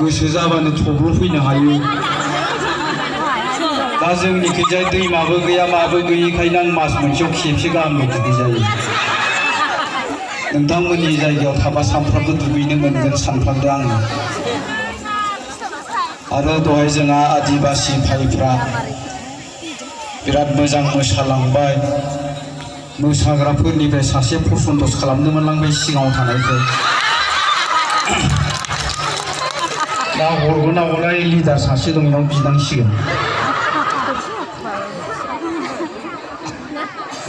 गोसो जाबानो थब्ल' फैनो हायो दा जोंनिखैजाय दैमाबो गैया माबो गैयिखायनो आं मास मोनसेयाव खेबसे गाहामल' दुगै जायो नोंथांमोननि जायगायाव थाबा सानफ्रामबो दुगैनो मोनगोन सानफ्रामबो आङो आरो दहाय जोंहा आदिबासि भाइफ्रा बिराद मोजां मोसालांबाय मोसाग्राफोरनिफ्राय सासे पसन्द खालामनो मोनलांबाय सिगाङाव थानायखौ दा हरगोन ना हरा लिडार सासे दं बेनाव बिनांसिगोन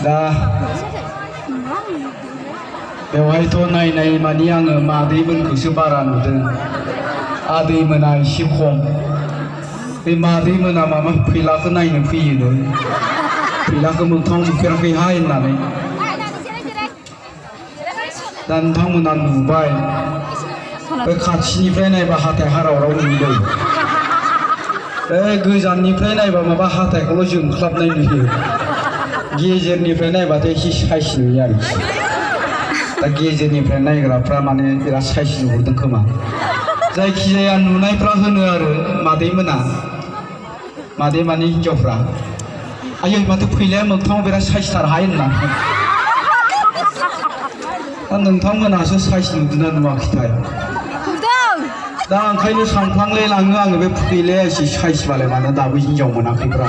दा बेवहायथ' नायनाय मानि आङो मादैमोनखौसो बारा नुदों आदैमोना एसे खम बे मादैमोना माबा फैलाखौ नायनो फैयोनो फैलाखौ मोगथाङाव नुफेराखैहाय होननानै दा नोंथांमोना नुबाय बे खाथिनिफ्राय नायबा हाथाय हारावराव नुयो गोजाननिफ्राय नायबा माबा हाथायखौल' जोंख्लाबनाय नुयो गेजेरनिफ्राय नायबाथाय एसे साइज नुयो आरोखि दा गेजेरनिफ्राय नायग्राफ्रा माने बिराद साइज नुहुरदों खोमा जायखिजाया नुनायफ्रा होनो आरो मादैमोना मादै माने हिन्जावफ्रा आयै माथो फैलाया मोगथाङाव बिराद साइजथारहाय होननानै दा नोंथांमोनासो साइज नुदोंना नुवाखैथाय दा ओंखायनो सानफ्लांलाय लाङो आङो बे फैलाया एसे साइजबालाय मानो दाबो हिन्जाव मोनाखैब्रा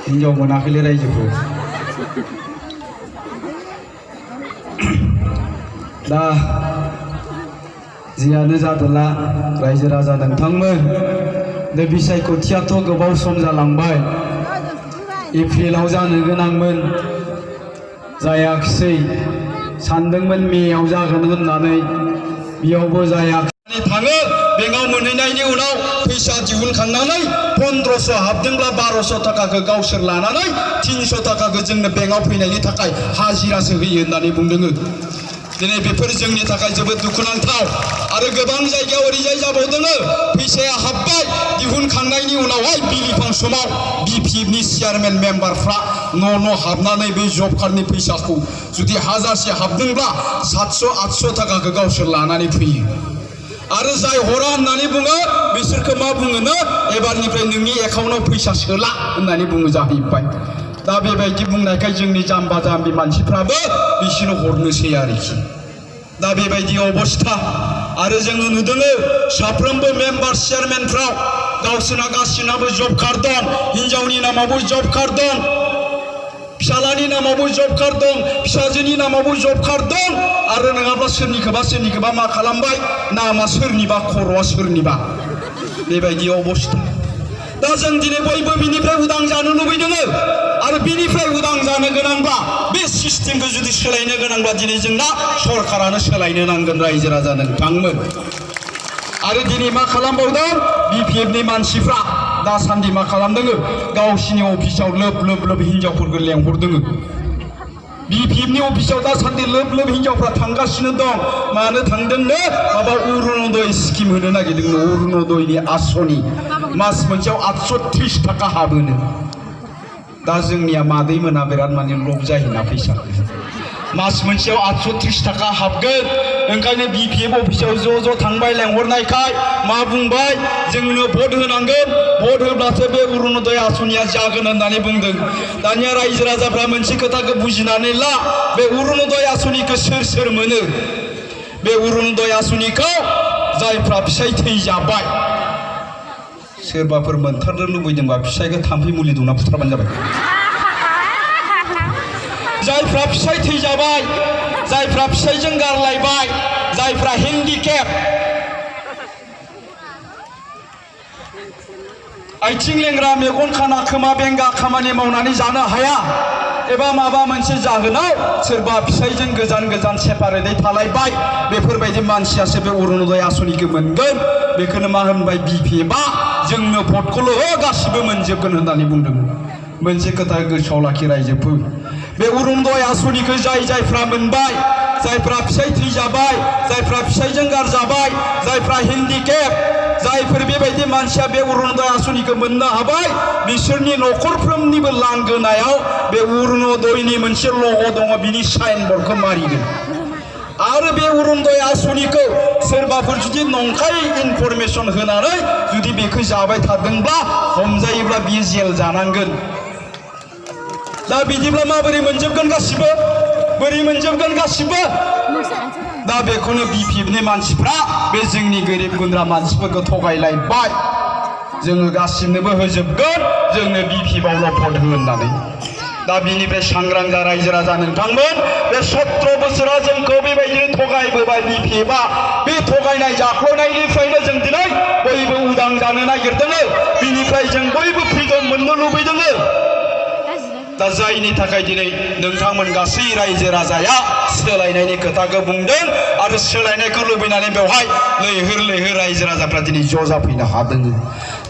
हिन्जाव मोनाखैलै रायजोखौ दा जियानो जादोला रायजो राजा नोंथांमोन बे बिसायख'थियाथ' गोबाव सम जालांबाय एप्रिलाव जानो गोनांमोन जायाखिसै सानदोंमोन मेयाव जागोन होननानै बेयावबो जायाखै थाङो बेंकआव मोनहैनायनि उनाव फैसा दिहुनखांनानै 1500 हाबदोंब्ला 1200 थाखाखौ गावसोर लानानै 300 थाखाखौ जोंनो बेंकआव फैनायनि थाखाय हाजिरासो होयो होननानै बुंदों दिनै बेफोर जोंनि थाखाय जोबोद दुखुनांथाव आरो गोबां जायगायाव ओरैजाय जाबावदों फैसाया हाबबाय दिहुनखांनायनि उनावहाय बिलिफां समाव बिपिएफनि चेयारमेन मेम्बारफ्रा न' हाबनानै बे जब कार्डनि फैसाखौ जुदि 1000से हाबदोंब्ला 700-800 थाखाखौ गावसोर लानानै फैयो आरो जाय हरा होननानै बुङो बिसोरखौ मा बुङोनो एबारनिफ्राय नोंनि एकाउन्टआव फैसा सोला होननानै बुङो जाहैबाय दा बेबायदि बुंनायखाय जोंनि जाम्बा जाम्बि मानसिफ्राबो बिसोरनो हरनोसै आरोखि दा बेबायदि अबस्था आरो जोङो नुदों साफ्रोमबो मेम्बार चेयारमेनफ्राव गावसोरना गासिनाबो जब कार्ड दं हिन्जावनि नामावबो जब कार्ड दं फिसालानि नामावबो जब कार्ड दं फिसाजोनि नामावबो जब कार्ड दं आरो नङाब्ला सोरनिखौबा मा खालामबाय नामा सोरनिबा खर'आ सोरनिबा बेबायदि अबस्था दा जों दिनै बयबो बिनिफ्राय उदां जानो लुबैदों आरो बिनिफ्राय उदां जानो गोनांब्ला बे सिस्टेमखौ जुदि सोलायनो गोनांब्ला दिनै जोंना सरकारानो सोलायनो नांगोन रायजो राजा नोंथांमोन आरो दिनै मा खालामबावदों बिपिएफनि मानसिफ्रा दासान्दि मा खालामदों गावसिनि अफिसाव लोब हिन्जावफोरखौ लेंहरदों बिपिएफनि अफिसाव दासान्दि लोब हिन्जावफ्रा थांगासिनो दं मानो थांदोंनो माबा अरुणोदय स्किम होनो नागिरदों अरुणोदयनि आसनि मास मोनसेयाव 830 थाखा हाबोनो दा जोंनिया मादैमोना बिराद माने लब जायोना फैसा मास मोनसेयाव 830 थाखा हाबगोन ओंखायनो बिपिएफ अफिसाव ज' थांबाय लेंहरनायखाय मा बुंबाय जोंनो भट होनांगोन भट होब्लासो बे अरुणोदय आसनिया जागोन होननानै बुंदों दानिया रायजो राजाफ्रा मोनसे खोथाखौ बुजिनानै ला बे अरुणोदय आसनिखौ सोर मोनो बे अरुणोदय आसनिखौ जायफ्रा फिसाय थैजाबाय सोरबाफोर मोनथारनो लुबैदोंबा फिसायखौ थाम्फै मुलि दंना बुथारबानो जाबाय जायफ्रा फिसाय थैजाबाय जायफ्रा फिसायजों गारलायबाय जायफ्रा हेन्डिकेप आथिं लेंग्रा मेगन खाना खोमा बेंगा खामानि मावनानै जानो हाया एबा माबा मोनसे जाहोनाव सोरबा फिसायजों गोजान सेपारेटै थालायबाय बेफोरबायदि मानसियासो बे अरुणोदय आसनिखौ मोनगोन बेखौनो मा होनबाय बिपिएफआ जोंनो भटखौल' गासिबो मोनजोबगोन होननानै बुंदों मोनसे खोथा गोसोआव लाखि रायजोफोर बे अरुणोदय आसनिखौ जायफ्रा मोनबाय जायफ्रा फिसाय थैजाबाय जायफ्रा फिसायजों गारजाबाय जायफ्रा हेन्डिकेप जायफोर बेबायदि मानसिया बे अरुणोदय आसनिखौ मोननो हाबाय बिसोरनि न'खरफ्रोमनिबो लांगोनायाव बे अरुणोदयनि मोनसे लग' दङ बिनि साइन बर्डखौ मारिगोन आरो बे अरुणोदय आसनिखौ सोरबाफोर जुदि नंखाय इनफरमेसन होनानै जुदि बेखौ जाबाय थादोंब्ला हमजायोब्ला बियो जेल जानांगोन दा बिदिब्ला माबोरै मोनजोबगोन गासिबो बोरै मोनजोबगोन गासिबो दा बेखौनो बिपिएफनि मानसिफ्रा बे जोंनि गोरिब गुन्द्रा मानसिफोरखौ थगायलायबाय जोङो गासिबनोबो होजोबगोन जोंनो बिपिएफआवल' भट हो होननानै दा बिनिफ्राय सांग्रां जा रायजो राजा नोंथांमोन बे 17 बोसोरा जोंखौ बेबायदिनो थगायबोबाय बिपिएफआ बे थगायनाय जाख्ल'नायनिफ्रायनो जों दिनै बयबो उदां जानो नागिरदों बिनिफ्राय जों बयबो फ्रिदम मोननो लुबैदों दा जायनि थाखाय दिनै नोंथांमोन गासै रायजो राजाया सोलायनायनि खोथाखौ बुंदों आरो सोलायनायखौ लुबैनानै बेवहाय लैहोर लैहोर रायजो राजाफ्रा दिनै ज' जाफैनो हादों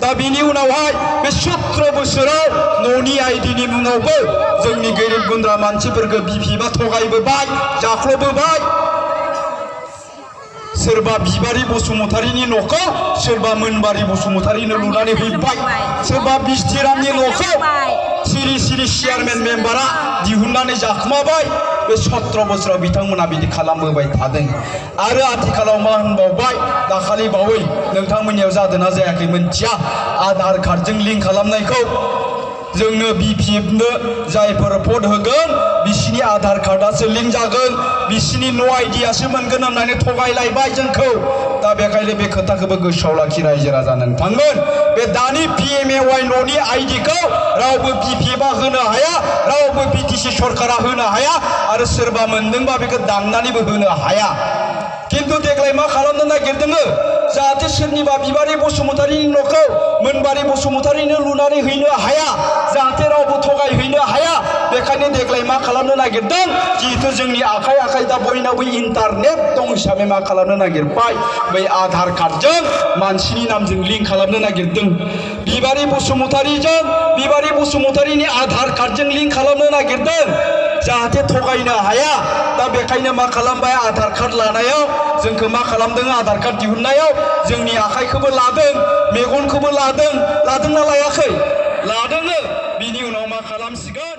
दा बिनि उनावहाय बे 17 बोसोराव न'नि आइडिनि मुङावबो जोंनि गोरिब गुन्द्रा मानसिफोरखौ बिपिएफआ थगायबोबाय जाख्ल'बोबाय सोरबा बिबारि बसुमतारीनि न'खौ सोरबा मोनबारि बसुमतारीनो लुनानै हैबाय सोरबा बिस्थिरामनि न'खौ सिरि सिरि चेयारमेन मेम्बारा दिहुननानै जाखोमाबाय बे 17 बोसोराव बिथांमोना बिदि खालामबोबाय थादों आरो आथिखालाव मा होनबावबाय दाखालि बावै नोंथांमोननियाव जादोंना जायाखै मिन्थिया आधार कार्डजों लिंक खालामनायखौ जोंनो बिपिएफनो जायफोर भट होगोन बिसिनि आधार कार्डआसो लिंक जागोन बिसिनि न' आइडियासो मोनगोन होननानै थगायलायबाय जोंखौ दा बेखायनो बे खोथाखौबो गोसोआव लाखि रायजो राजा नोंथांमोन बे दानि पिएमएवाइ न'नि आइडिखौ रावबो बिपिएफआ होनो हाया रावबो बिटिसि सरकारा होनो हाया आरो सोरबा मोनदोंबा बेखौ दाननानैबो होनो हाया किन्तु देग्लाय मा खालामनो नागिरदों जाहाथे सोरनिबा बिबारि बसुमतारीनि न'खौ मोनबारि बसुमतारीनो लुनानै हैनो हाया जाहाथे रावबो थगायहैनो हाया बेखायनो देग्लाय मा खालामनो नागिरदों जिहेतु जोंनि आखाइ आखाइ दा बयनावबो इन्टारनेट दं हिसाबै मा खालामनो नागिरबाय बै आधार कार्डजों मानसिनि नामजों लिंक खालामनो नागिरदों बिबारि बसुमतारीनि आधार कार्डजों लिंक खालामनो नागिरदों जाहाथे थगायनो हाया दा बेखायनो मा खालामबाय आधार कार्ड लानायाव जोंखौ मा खालामदों आधार कार्ड दिहुननायाव जोंनि आखाइखौबो लादों मेगनखौबो लादों लादोंना लायाखै लादों बिनि उनाव मा खालामसिगोन